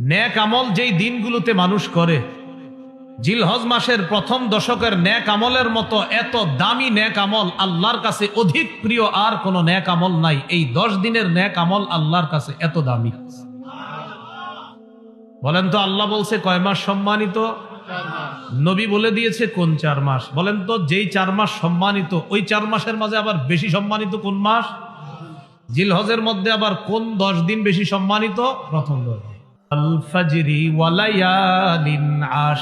নেক আমল যেই দিনগুলোতে মানুষ করে, জিলহজ মাসের প্রথম দশকের নেক আমলের মতো এত দামি নেক আমল আল্লাহর কাছে অধিক প্রিয় আর কোন নেক আমল নাই। এই 10 দিনের নেক আমল আল্লাহর কাছে এত দামি। বলেন তো আল্লাহ বলছে কয় মাস সম্মানিত? নবী বলে দিয়েছে কোন 4 মাস। বলেন তো যেই 4 মাস সম্মানিত, ওই 4 মাসের মাঝে আবার বেশি সম্মানিত কোন মাস? জিলহজের মধ্যে আবার কোন 10 দিন বেশি সম্মানিত? প্রথম 10 দিন। আল ফাজরি ওয়া লায়ালিন আশ,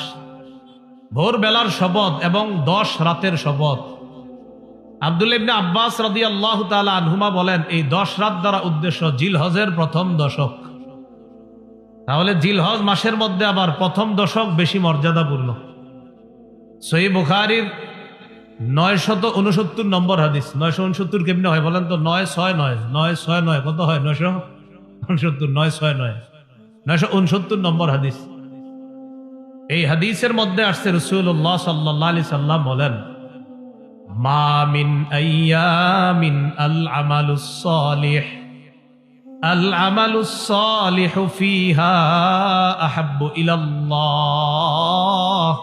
ভোর বেলার শপথ এবং 10 রাতের শপথ। আব্দুল্লাহ ইবনে আব্বাস রাদিয়াল্লাহু তাআলা আনহুমা বলেন এই 10 রাত দ্বারা উদ্দেশ্য জিলহজের প্রথম দশক। তাহলে জিলহজ মাসের মধ্যে আবার প্রথম দশক বেশি মর্যাদাপূর্ণ। সহিহ বুখারীর 969 নম্বর হাদিস। 969 কেমনে হয় বলেন তো? 969 কত হয়? 969 969 নম্বর হাদিস। এই হাদিসের মধ্যে আসছে রাসূলুল্লাহ সাল্লাল্লাহু আলাইহি সাল্লাম বলেন, মা মিন আইয়ামিন আল আমালুস সালিহু ফিহা আহাব্বু ইলাল্লাহ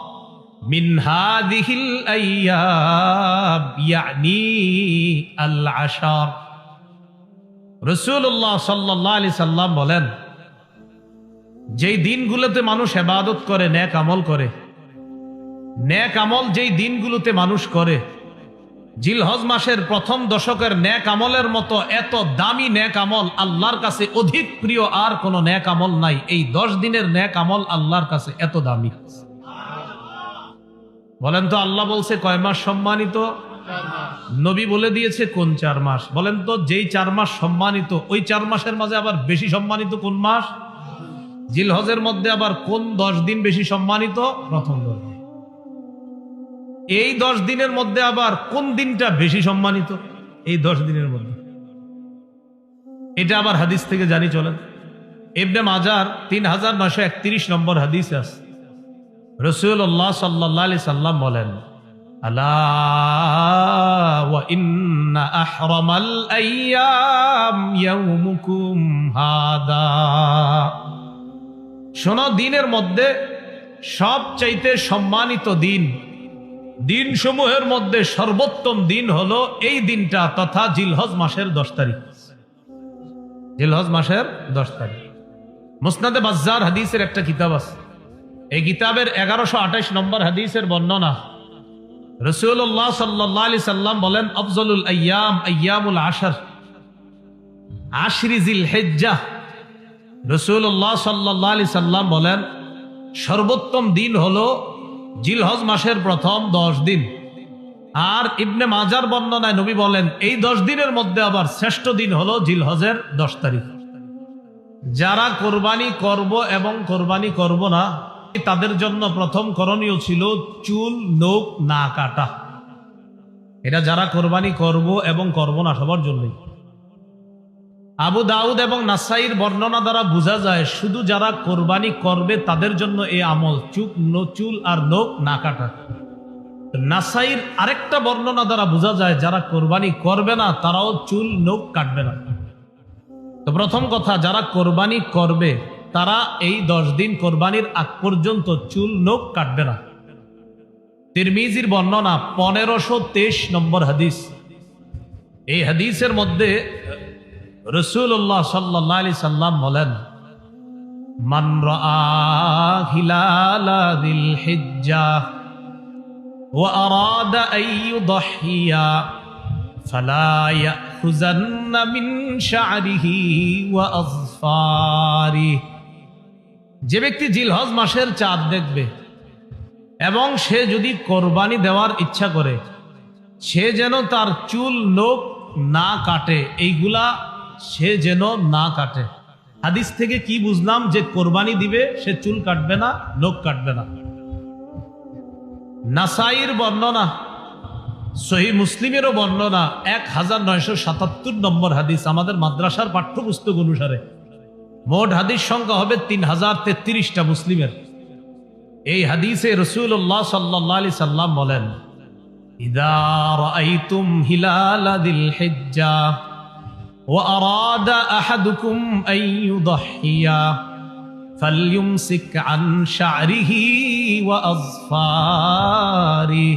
মিন হাযিহিল আইয়াম, ইয়ানি আল আশার। রাসূলুল্লাহ সাল্লাল্লাহু আলাইহি সাল্লাম বলেন, যেই দিনগুলোতে মানুষ ইবাদত করে, নেক আমল করে, নেক আমল যেই দিনগুলোতে মানুষ করে, জিলহজ মাসের প্রথম দশকের নেক আমলের মতো এত দামি নেক আমল আল্লাহর কাছে অধিক প্রিয় আর কোন নেক আমল নাই। এই 10 দিনের নেক আমল আল্লাহর কাছে এত দামি। বলেন তো আল্লাহ বলছে কয় মাস সম্মানিত? নবী বলে দিয়েছে কোন 4 মাস। বলেন তো যেই 4 মাস সম্মানিত, ওই 4 মাসের মাঝে আবার বেশি সম্মানিত কোন মাস? জিলহজের মধ্যে আবার কোন 10 দিন বেশি সম্মানিত? প্রথম 10 দিন। এই 10 দিনের মধ্যে আবার কোন দিনটা বেশি সম্মানিত? এই 10 দিনের মধ্যে। এটা আবার হাদিস থেকে জানি চলেন। ইবনে মাজার 3931 নম্বর হাদিস আছে। রাসূলুল্লাহ সাল্লাল্লাহু আলাইহি সাল্লাম বলেন, আলা ওয়া ইন্না আহরামাল আইয়াম ইয়াউমুকুম হাদা। শোনো, দিনের মধ্যে সবচাইতে সম্মানিত দিন, দিনসমূহের মধ্যে সর্বোত্তম দিন হলো এই দিনটা, তথা জিলহজ মাসের 10 তারিখ। জিলহজ মাসের 10 তারিখ। মুসনাদে বাজ্জার হাদিসের একটা কিতাব আছে। এই কিতাবের 1128 নম্বর হাদিসের বর্ণনা। রাসূলুল্লাহ সাল্লাল্লাহু আলাইহি সাল্লাম বলেন, আফজলুল আইয়াম আইয়ামুল আশর, আশরি জিলহিজ্জাহ। রাসূলুল্লাহ সাল্লাল্লাহু আলাইহি সাল্লাম বলেন সর্বোত্তম দিন হলো জিলহজ মাসের প্রথম 10 দিন। আর ইবনে মাজার বর্ণনায় নবী বলেন এই 10 দিনের মধ্যে আবার শ্রেষ্ঠ দিন হলো জিলহজের 10 তারিখ। যারা কোরবানি করব এবং কোরবানি করব না, তাদের জন্য প্রথম করণীয় ছিল চুল নখ না কাটা। এটা যারা কোরবানি করব এবং করব না সবার জন্যই। আবু দাউদ এবং নাসাইর বর্ণনা দ্বারা বোঝা যায় শুধু যারা কোরবানি করবে তাদের জন্য এই আমল, চুল আর নখ না কাটা। নাসাইর আরেকটা বর্ণনা দ্বারা বোঝা যায় যারা কোরবানি করবে না তারাও চুল নখ কাটবে না। তো প্রথম কথা, যারা কোরবানি করবে তারা এই 10 দিন কোরবানির আগ পর্যন্ত চুল নখ কাটবে না। তিরমিজির বর্ণনা 1523 নম্বর হাদিস। এই হাদিসের মধ্যে রাসূলুল্লাহ সাল্লাল্লাহু আলাইহি সাল্লাম বলেন, মান রাআ হিলালা যিল হিজ্জাহ ওয়া আরাদা আন ইউদহিয়া ফালা ইয়াখুযান্না মিন শা'রিহি ওয়া আযফারিহি। যে ব্যক্তি জিলহজ মাসের চাঁদ দেখবে এবং সে যদি কোরবানি দেওয়ার ইচ্ছা করে, সে যেন তার চুল নখ না কাটে, এইগুলা সে যেন না কাটে। হাদিস থেকে কি বুঝলাম? যে কোরবানি দিবে সে চুল কাটবে না, নখ কাটবে না। নাসাইর বর্ণনা, সহিহ মুসলিমেরও বর্ণনা 1977 নম্বর হাদিস। আমাদের মাদ্রাসার পাঠ্যপুস্তক অনুসারে মোট হাদিস সংখ্যা হবে 3033টা মুসলিমের। এই হাদিসে রাসূলুল্লাহ সাল্লাল্লাহু আলাইহি সাল্লাম বলেন, ইযা রাআইতুম হিলালা যিল হিজ্জাহ ওয়া আরাদা আহাদুকুম আন ইউদহিয়া ফালইউমসিক আন শা'রিহি ওয়া আযফারি।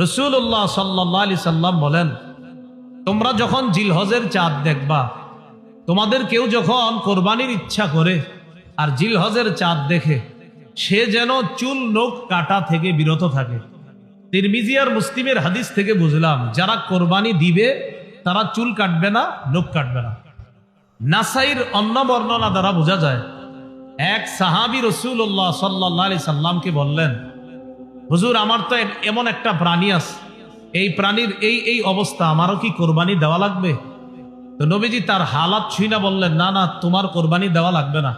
রাসূলুল্লাহ সাল্লাল্লাহু আলাইহি সাল্লাম বলেন, তোমরা যখন জিলহজের চাঁদ দেখবা, তোমাদের কেউ যখন কোরবানির ইচ্ছা করে আর জিলহজের চাঁদ দেখে, সে যেন চুল নখ কাটা থেকে বিরত থাকে। তিরমিজি আর মুসলিমের হাদিস থেকে বুঝলাম, যারা কোরবানি দিবে তারা চুল কাটবে না, নখ কাটবে না। নাসাইর অন্য বর্ণনা দ্বারা বোঝা যায়, এক সাহাবী রাসূলুল্লাহ সাল্লাল্লাহু আলাইহি সাল্লামকে বললেন, হুজুর, আমার তো এমন একটা প্রাণী আছে, এই প্রাণীর এই অবস্থা, আমারও কি কোরবানি দেওয়া লাগবে? তো নবীজি তার হালাত ছুঁই বললেন, না না, তোমার কোরবানি দেওয়া লাগবে না।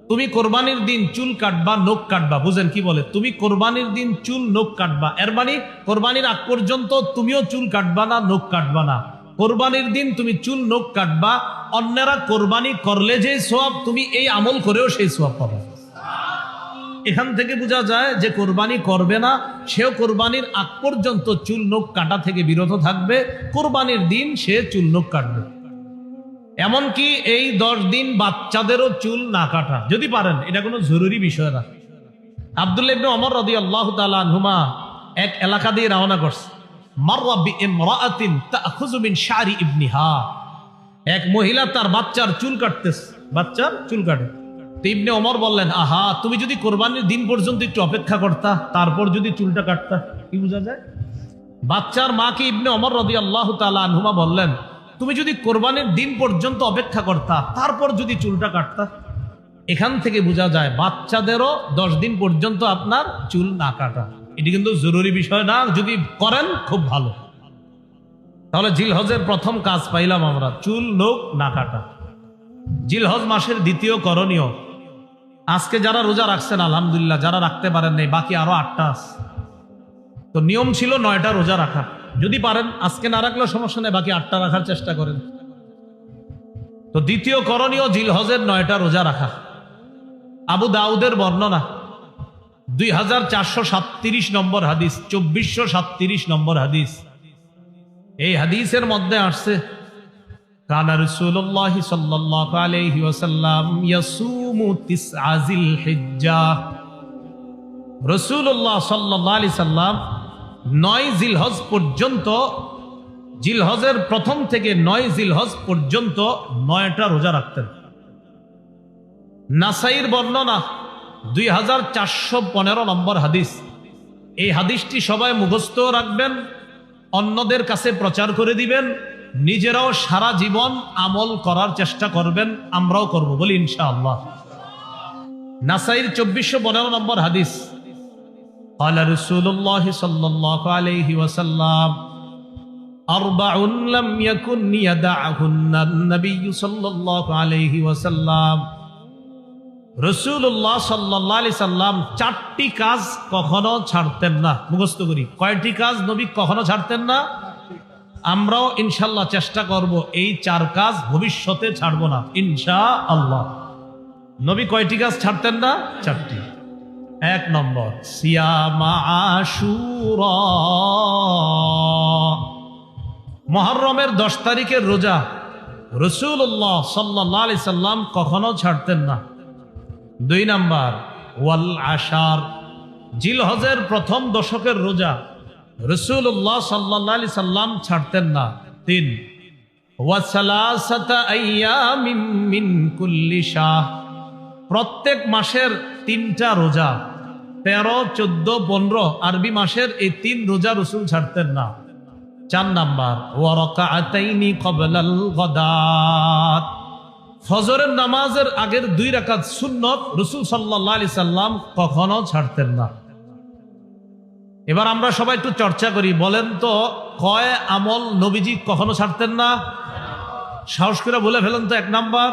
তুমি কোরবানির দিন চুল কাটবা, নখ কাটবা। বুঝেন কি বলে? তুমি কোরবানির দিন চুল নখ কাটবা, এর মানে কোরবানির আগ পর্যন্ত তুমিও চুল কাটবা না, নখ কাটবা না। কোরবানির দিন তুমি চুল নখ কাটবা, অন্যরা কোরবানি করলে যে সওয়াব, তুমি এই আমল করেও সেই সওয়াব পাবে। এখান থেকে বোঝা যায় যে কোরবানি করবে না সেও কোরবানির আগ পর্যন্ত চুল নখ কাটা থেকে বিরত থাকবে, কোরবানির দিন সে চুল নখ কাটবে। এমনকি এই 10 দিন বাচ্চাদেরও চুল না কাটা, যদি পারেন, এটা কোনো জরুরি বিষয় না। আব্দুল্লাহ ইবনে ওমর রাদিয়াল্লাহু তাআলা আনহুমা এক এলাকা দিয়ে রওনা করছে। মাররা বিইমরাআতিন তাখুযু মিন শা'রি ইবনিহা। এক মহিলা তার বাচ্চার চুল কাটতেছে, বাচ্চার চুল কাটে। তো ইবনে ওমর বললেন, আহা, তুমি যদি কোরবানির দিন পর্যন্ত একটু অপেক্ষা করতা, তারপর যদি চুলটা কাটতা, কি বোঝা যায়? বাচ্চার মাকে ইবনে ওমর রাদিয়াল্লাহু তাআলা আনহুমা বললেন, তুমি যদি কোরবানির দিন পর্যন্ত অপেক্ষা করতা, তারপর যদি চুলটা কাটতা। এখান থেকে বোঝা যায় বাচ্চাদেরও 10 দিন পর্যন্ত আপনার চুল না কাটা, এটি কিন্তু জরুরি বিষয় না, যদি করেন খুব ভালো। তাহলে জিলহজের প্রথম কাজ পাইলাম আমরা, চুল নখ না কাটা। জিলহজ মাসের দ্বিতীয় করণীয়, আজকে যারা রোজা রাখছেন আলহামদুলিল্লাহ, যারা রাখতে পারেন নাই বাকি আরো 8টা আছে। তো নিয়ম ছিল 9টা রোজা রাখা, যদি পারেন আজকে না রাখলেও সমস্যা নেই, বাকি 8টা রাখার চেষ্টা করেন। তো দ্বিতীয় করণীয় জিলহজের 9টা রোজা রাখা। আবু দাউদের বর্ণনা 2437 নম্বর হাদিস, 2437 নম্বর হাদিস। এই হাদিসের মধ্যে আসছে, কানা রাসূলুল্লাহ সাল্লাল্লাহু আলাইহি ওয়াসাল্লাম ইয়াসুমু তিসআ জিলহিজ্জাহ। রাসূলুল্লাহ সাল্লাল্লাহু আলাইহি সাল্লাম 9 জিলহজ পর্যন্ত, জিলহজের প্রথম থেকে 9 জিলহজ পর্যন্ত 9টা রোজা রাখতেন। নাসাইর বর্ণনা 2415 নম্বর হাদিস। এই হাদিসটি সবাই মুখস্থ রাখবেন, অন্যদের কাছে প্রচার করে দিবেন, নিজেরাও সারা জীবন আমল করার চেষ্টা করবেন, আমরাও করব, বলি ইনশাআল্লাহ। নাসাইর 2415 নম্বর হাদিস, قال رسول الله صلى الله عليه وسلم أربع لم يكن يدعهن النبي صلى الله عليه وسلم। রাসূলুল্লাহ সাল্লাল্লাহু আলাইহি সাল্লাম 4টি কাজ কখনো ছাড়তেন না। মুখস্থ করি, কয়টি কাজ নবী কখনো ছাড়তেন না? আমরাও ইনশাআল্লাহ চেষ্টা করব এই 4 কাজ ভবিষ্যতে ছাড়ব না ইনশাআল্লাহ। নবী কয়টি কাজ ছাড়তেন না? 4টি। 1 নম্বর, সিয়ামা আশুরা, মুহররমের 10 তারিখের রোজা রাসূলুল্লাহ সাল্লাল্লাহু আলাইহি সাল্লাম কখনো ছাড়তেন না। 2 নম্বর, ওয়াল আশার, জিলহজের প্রথম দশকের রোজা রাসূলুল্লাহ সাল্লাল্লাহু আলাইহি সাল্লাম ছাড়তেন না। 3, ওয়া সালাসাতা আইয়ামিন মিন কুল্লি শাহ, প্রত্যেক মাসের 3টা রোজা, 13, 14, 15 আরবি মাসের এই 3 রোজা রাসূল ছাড়তেন না। 4 নাম্বার, ওয়া রাকাআতাইনি ক্বাবলাল গাদাত, ফজরের নামাজের আগের 2 রাকাত সুন্নত রাসূল সাল্লাল্লাহু আলাইহি সাল্লাম কখনো ছাড়তেন না। এবার আমরা সবাই একটু চর্চা করি, বলেন তো কয় আমল নবীজি কখনো ছাড়তেন না? সাহস করে বলে ফেলেন তো। 1 নাম্বার,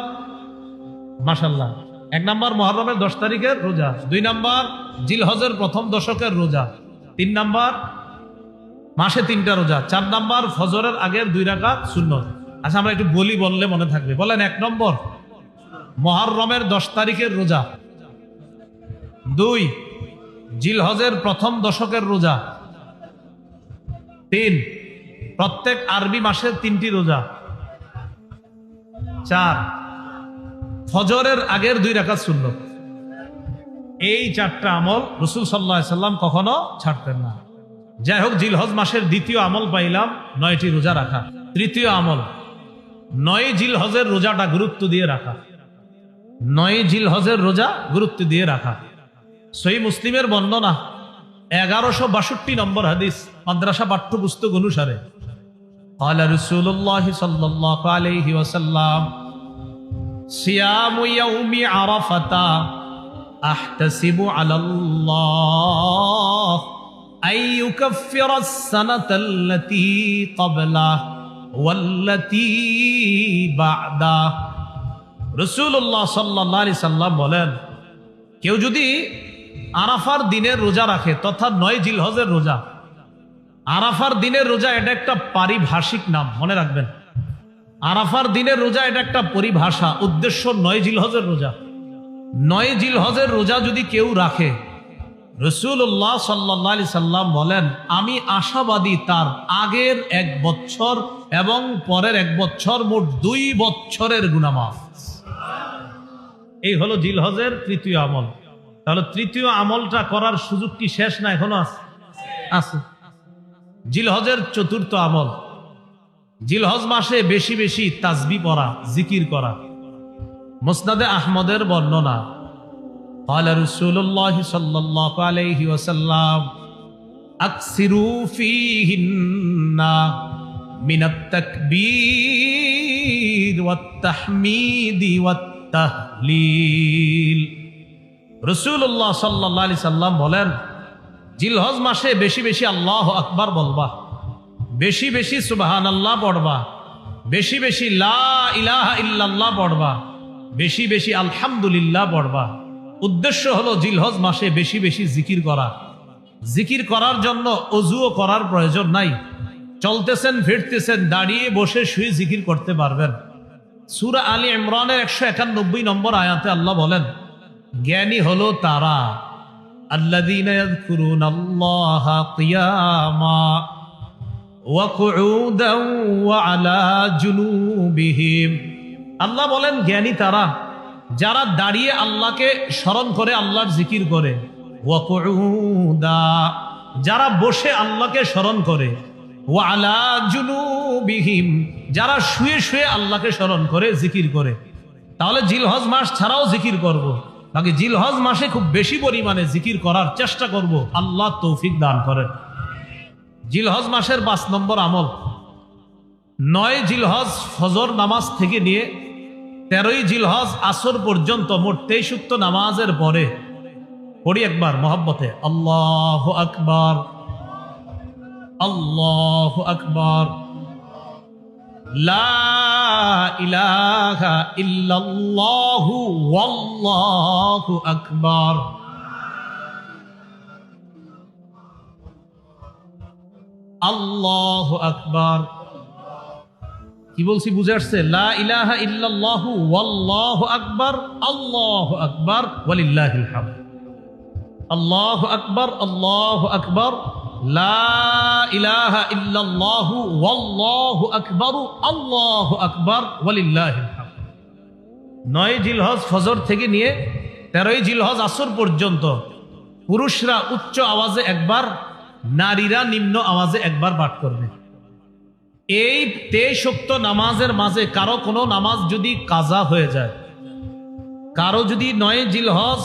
মাশাআল্লাহ, 1 নাম্বার মুহররমের 10 তারিখের রোজা, 2 নাম্বার জিলহজের প্রথম দশকের রোজা, 3 নাম্বার মাসে 3টা রোজা, 4 নাম্বার ফজরের আগের 2 রাকাত সুন্নত। আচ্ছা, আমরা একটু বললে মনে থাকবে। বলেন, 1 নম্বর মুহররমের 10 তারিখের রোজা, 2 জিলহজের প্রথম দশকের রোজা, 3 প্রত্যেক আরবি মাসের 3টি রোজা, 4 ফজরের আগের 2 রাকাত সুন্নত। এই 4টা আমল রাসূল সাল্লাল্লাহু আলাইহি সাল্লাম কখনো ছাড়তেন না। যাই হোক, জিলহজ মাসের দ্বিতীয় আমল পাইলাম 9টি রোজা রাখা। তৃতীয় আমল 9 জিলহজের রোজাটা গুরুত্ব দিয়ে রাখা। 9 জিলহজের রোজা গুরুত্ব দিয়ে রাখা। সহিহ মুসলিমের বর্ণনা 1162 নম্বর হাদিস, মাদ্রাসা পাঠ্যপুস্তক অনুসারে। قال رسول الله صلى الله عليه وسلم صيام يوم عرفة أحتسب على الله أن يكفر السنة التي قبله والتي بعده। রাসূলুল্লাহ সাল্লাল্লাহু আলাইহি সাল্লাম বলেন, কেউ যদি আরাফার দিনের রোজা রাখে, তথা 9 জিলহজের রোজা। আরাফার দিনের রোজা এটা একটা পারিভাষিক নাম, মনে রাখবেন। আরাফার দিনের রোজা এটা একটা পরিভাষা, উদ্দেশ্য 9 জিলহজের রোজা। 9 জিলহজের রোজা যদি কেউ রাখে, রাসূলুল্লাহ সাল্লাল্লাহু আলাইহি সাল্লাম বলেন, আমি আশাবাদী তার আগের 1 বছর এবং পরের 1 বছর, মোট 2 বছরের গুনাহ মাফ। এই হলো জিলহজের তৃতীয় আমল। তাহলে তৃতীয় আমলটা করার সুযোগ কি শেষ না এখনো আছে? জিলহজের চতুর্থ আমল, জিলহজ মাসে বেশি বেশি তাসবিহ পড়া, জিকির করা। মুসনাদে আহমদের বর্ণনা, قال رسول الله صلى الله عليه وسلم اكثروا فيهن من التكبير والتحميد والتهليل। রাসূলুল্লাহ সাল্লাল্লাহু আলাইহি সাল্লাম বলেন, জিলহজ মাসে বেশি বেশি আল্লাহু আকবার বলবা, বেশি বেশি সুবহানাল্লাহ পড়বা, বেশি বেশি লা ইলাহা ইল্লাল্লাহ পড়বা, বেশি বেশি আলহামদুলিল্লাহ পড়বা। উদ্দেশ্য হলো জিলহজ মাসে বেশি বেশি জিকির করা। জিকির করার জন্য অজুও করার প্রয়োজন নাই। চলতেছেন, ফিরতেছেন, দাঁড়িয়ে বসে শুয়ে জিকির করতে পারবেন। সূরা আলী ইমরানের 191 নম্বর আয়াতে আল্লাহ বলেন, জ্ঞানী হলো তারা আল্লাযীনা ইয়াযকুরুনাল্লাহা কিয়ামা ওয়া কুউদান ওয়া আলা জুনুবিহিম। আল্লাহ বলেন, জ্ঞানী তারা যারা দাঁড়িয়ে আল্লাহকে স্মরণ করে, আল্লাহর জিকির করে। ওয়া কুউদা, যারা বসে আল্লাহকে স্মরণ করে। ওয়া আলা জুনুবিহিম, যারা শুয়ে শুয়ে আল্লাহকে স্মরণ করে, জিকির করে। তাহলে জিলহজ মাস ছাড়াও জিকির করব। বাকি জিলহজ মাসে খুব বেশি পরিমাণে জিকির করার চেষ্টা করব, আল্লাহ তৌফিক দান করেন। জিলহজ মাসের 5 নম্বর আমল, 9 জিলহজ ফজর নামাজ থেকে নিয়ে 13 জিলহজ আসর পর্যন্ত মোট 23 ওয়াক্ত নামাজের পরে পড়ি একবার মহব্বতে, আল্লাহু আকবার, আল্লাহু আকবার, লা ইলাহা ইল্লাল্লাহু ওয়াল্লাহু আকবার। আল্লাহু আকবার। কি বলছি বুঝে আসছে? লা ইলাহা ইল্লাল্লাহু ওয়াল্লাহু আকবার, আল্লাহু আকবার ওয়ালিল্লাহিল হামদ। আল্লাহু আকবার, আল্লাহু আকবার, লা ইলাহা ইল্লাল্লাহু ওয়াল্লাহু আকবার, আল্লাহু আকবার ওয়ালিল্লাহিল হামদ। 9 জিলহজ ফজর থেকে নিয়ে 13 জিলহজ আসর পর্যন্ত পুরুষরা উচ্চ আওয়াজে একবার, নারীরা নিম্ন আওয়াজে একবার পাঠ করবে। এই 23 ওয়াক্ত নামাজের মাঝে কারো কোনো নামাজ যদি কাজা হয়ে যায়, কারো যদি 9 জিলহজ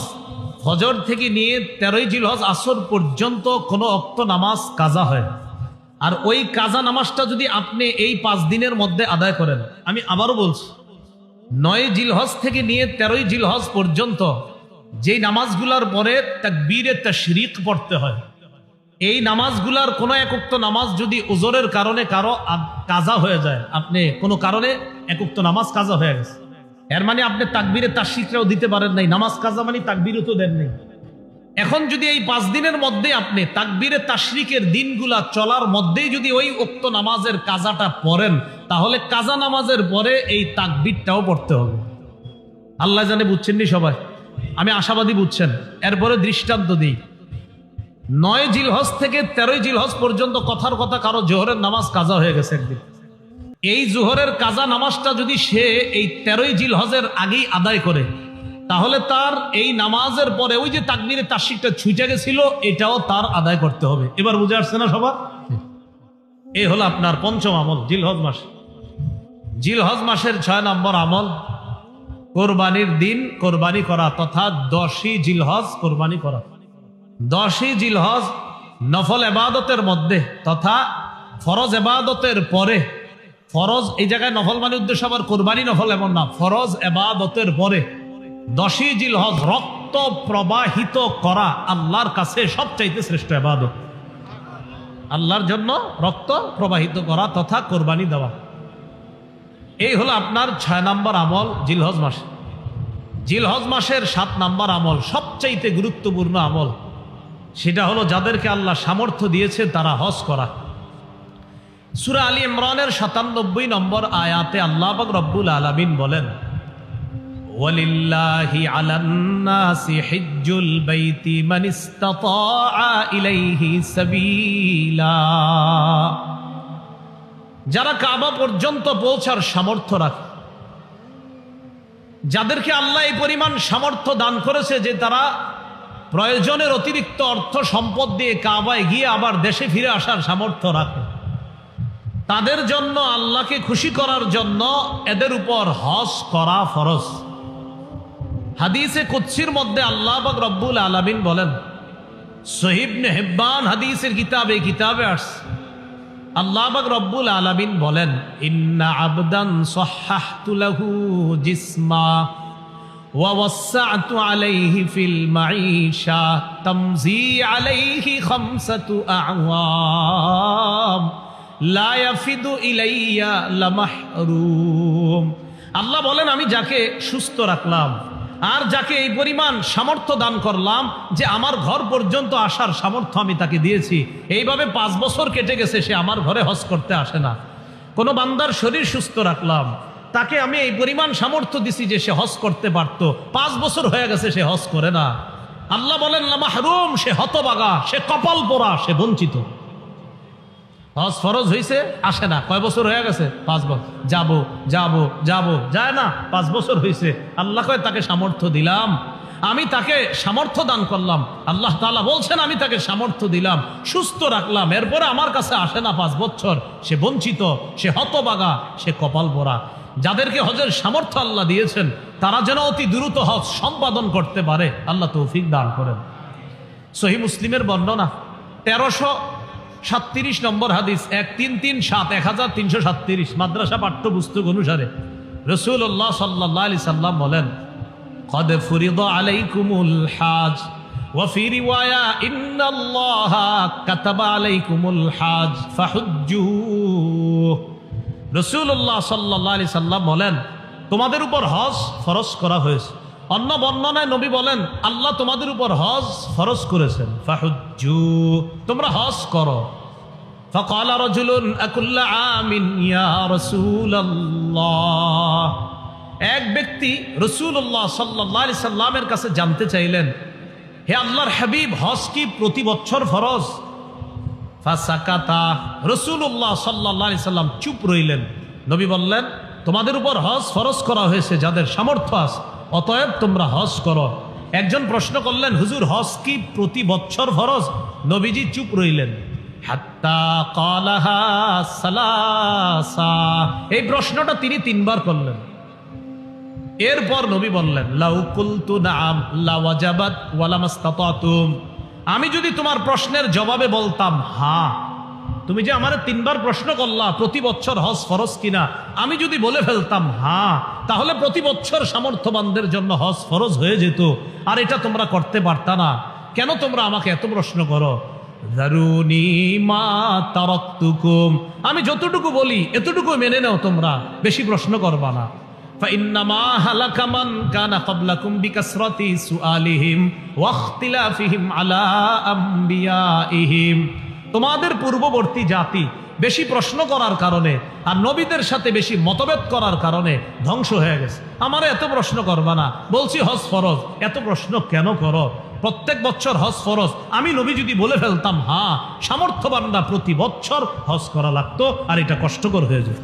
ফজর থেকে নিয়ে 13 জিলহজ আসর পর্যন্ত কোনো ওয়াক্ত নামাজ কাজা হয়, আর ওই কাজা নামাজটা যদি আপনি এই 5 দিনের মধ্যে আদায় করেন, আমি আবারও বলছি, 9 জিলহজ থেকে নিয়ে 13 জিলহজ পর্যন্ত যেই নামাজগুলার পরে তাকবীরে তাশরিক পড়তে হয়, এই নামাজগুলার কোনো এক ওয়াক্ত নামাজ যদি ওজরের কারণে কারো কাজা হয়ে যায়, আপনি কোনো কারণে এক ওয়াক্ত নামাজ কাজা হয়ে গেছে, এর মানে আপনি তাকবীরে তাশরিকটাও দিতে পারেন নাই, নামাজ কাজা মানে তাকবীরও তো দেন নাই। এখন যদি এই 5 দিনের মধ্যে আপনি তাকবীরে তাশরিকের দিনগুলা চলার মধ্যেই যদি ওই ওয়াক্ত নামাজের কাজাটা পড়েন, তাহলে কাজা নামাজের পরে এই তাকবীরটাও পড়তে হবে। আল্লাহ জানে বুঝছেন নি সবাই? আমি আশাবাদী বুঝছেন। এরপরে দৃষ্টান্ত দিই, 9 জিলহজ থেকে 13 জিলহজ পর্যন্ত কথার কথা কারো জোহরের নামাজ কাজা হয়ে গেছে একদিন, এই জোহরের কাজা নামাজটা যদি সে এই 13ই জিলহজের আগেই আদায় করে, তাহলে তার এই নামাজের পরে ওই যে তাকবীরে তাশরিকটা ছুটে গেছিল, এটাও তার আদায় করতে হবে। এবার বুঝে আসছে না সবার? এই হলো আপনার পঞ্চম আমল জিলহজ মাস। জিলহজ মাসের 6 নম্বর আমল কোরবানির দিন কোরবানি করা, তথা 10ই জিলহজ কোরবানি করা। 10ই জিলহজ নফল এবাদতের মধ্যে তথা ফরজ এবাদতের পরে, ফরজ এই জায়গায় নফল মানে উদ্দেশ্য আবার কোরবানি নফল এমন না, ফরজ এবাদতের পরে 10ই জিলহজ রক্ত প্রবাহিত করা আল্লাহর কাছে সবচাইতে শ্রেষ্ঠ এবাদত। আল্লাহর জন্য রক্ত প্রবাহিত করা তথা কোরবানি দেওয়া, এই হলো আপনার 6 নম্বর আমল জিলহজ মাস। জিলহজ মাসের 7 নম্বর আমল সবচাইতে গুরুত্বপূর্ণ আমল, সেটা হলো যাদেরকে আল্লাহ সামর্থ্য দিয়েছে তারা হজ করা। সূরা আলী ইমরানের 97 নম্বর আয়াতে আল্লাহ পাক রব্বুল আলামিন বলেন, ওয়ালিল্লাহি আলান নাসি হিজ্জুল বাইতি মান ইসতাতা ইলাইহি সাবিলা। যারা কাবা পর্যন্ত পৌঁছার সামর্থ্য রাখে, যাদেরকে আল্লাহ এই পরিমাণ সামর্থ্য দান করেছে যে তারা প্রয়োজনের অতিরিক্ত অর্থ সম্পদ দিয়ে কাবায় গিয়ে আবার দেশে ফিরে আসার সামর্থ্য রাখে, তাদের জন্য আল্লাহকে খুশি করার জন্য এদের উপর হজ করা ফরজ। হাদিসে কুদসির মধ্যে আল্লাহ পাক রব্বুল আলামিন বলেন, সহিহ ইবনে হিব্বান হাদিসের কিতাবে আসছে, আল্লাহ পাক রব্বুল আলামিন বলেন, ইন্না আবদান সাহহাহতু লাহু জিসমা ওয়া ওয়াসসা'তু আলাইহি ফিল মাঈশা তামজি আলাইহি খামসাতু আ'ওয়াম লা ইয়াফিদু ইলাইয়া লামাহরুম। আল্লাহ বলেন, আমি যাকে সুস্থ রাখলাম আর যাকে এই পরিমাণ সামর্থ্য দান করলাম যে আমার ঘর পর্যন্ত আসার সামর্থ্য আমি তাকে দিয়েছি, এইভাবে 5 বছর কেটে গেছে সে আমার ঘরে হজ করতে আসে না। কোনো বান্দার শরীর সুস্থ রাখলাম, তাকে আমি এই পরিমাণ সামর্থ্য দিছি যে সে হজ করতে পারত, 5 বছর হয়ে গেছে সে হজ করে না। আল্লাহ বলেন লামাহরুম, সে হতবাগা, সে কপাল পোড়া, সে বঞ্চিত। হজ ফরজ হয়েছে, আসে না, কয় বছর হয়ে গেছে? 5 বছর। যাবো যায় না, 5 বছর হয়েছে। আল্লাহ কয় তাকে সামর্থ্য দিলাম, আমি তাকে সামর্থ্য দান করলাম। আল্লাহ তাআলা বলছেন আমি তাকে সামর্থ্য দিলাম, সুস্থ রাখলাম, এরপরে আমার কাছে আসে না 5 বছর, সে বঞ্চিত, সে হতবাগা, সে কপাল পোড়া। যাদেরকে হজের সামর্থ্য আল্লাহ দিয়েছেন তারা যেন অতি দ্রুত হজ সম্পাদন করতে পারে, আল্লাহ তৌফিক দান করেন। সহিহ মুসলিমের বর্ণনা 1337 নম্বর হাদিস, 1337 মাদ্রাসা পাঠ্যপুস্তক অনুসারে রাসূলুল্লাহ সাল্লাল্লাহু আলাইহি সাল্লাম বলেন, قد فرض عليكم الحج وفي رواية إن الله كتب عليكم الحج فحجوا। রাসূলুল্লাহ সাল্লাল্লাহু আলাইহি সাল্লাম বলেন, তোমাদের উপর হজ ফরজ করা হয়েছে। অন্য বর্ণনায় নবী বলেন, আল্লাহ তোমাদের উপর হজ ফরজ করেছেন, ফাহুজ্জু, তোমরা হজ করো। فقال رجل أكل عام يا رسول الله। এক ব্যক্তি রাসূলুল্লাহ সাল্লাল্লাহু আলাইহি সাল্লামের কাছে জানতে চাইলেন, হে আল্লাহর হাবিব, হজ কি প্রতি বছর ফরজ? ফাসাকাতা, রাসূলুল্লাহ সাল্লাল্লাহু আলাইহি সাল্লাম চুপ রইলেন। নবী বললেন, তোমাদের উপর হজ ফরজ করা হয়েছে যাদের সামর্থ্য আছে, অতএব তোমরা হজ করো। একজন প্রশ্ন করলেন, হুজুর হজ কি প্রতি বছর ফরজ? নবীজি চুপ রইলেন। হাত্তা ক্বালাহা সালাসা, এই প্রশ্নটা তিনি 3 বার করলেন। এরপর নবী বললেন, লাউ কুলতু নাআম লাওয়াজাবাত ওয়ালামাস্তাতাতুম, আমি যদি তোমার প্রশ্নের জবাবে বলতাম হ্যাঁ, তুমি যে আমারে 3 বার প্রশ্ন করলা প্রতি বছর হজ ফরজ কিনা, আমি যদি বলে ফেলতাম হ্যাঁ, তাহলে প্রতি বছর সামর্থ্যবানদের জন্য হজ ফরজ হয়ে যেত, আর এটা তোমরা করতে পারতা না। কেন তোমরা আমাকে এত প্রশ্ন করো? যারুনি মা তারাকতুকুম, আমি যতটুকু বলি এতটুকু মেনে নাও, তোমরা বেশি প্রশ্ন করবা না। فإنما هلك من كان قبلكم بكثرة سؤالهم واختلافهم على أنبيائهم। তোমাদের পূর্ববর্তী জাতি বেশি প্রশ্ন করার কারণে আর নবীদের সাথে বেশি মতভেদ করার কারণে ধ্বংস হয়ে গেছে। আমারে এত প্রশ্ন করবা না, বলছি হজ ফরজ, এত প্রশ্ন কেন করো? প্রত্যেক বছর হজ ফরজ, আমি নবী যদি বলে ফেলতাম হ্যাঁ, সামর্থ্যবানরা প্রতি বছর হজ করা লাগতো, আর এটা কষ্টকর হয়ে যেত।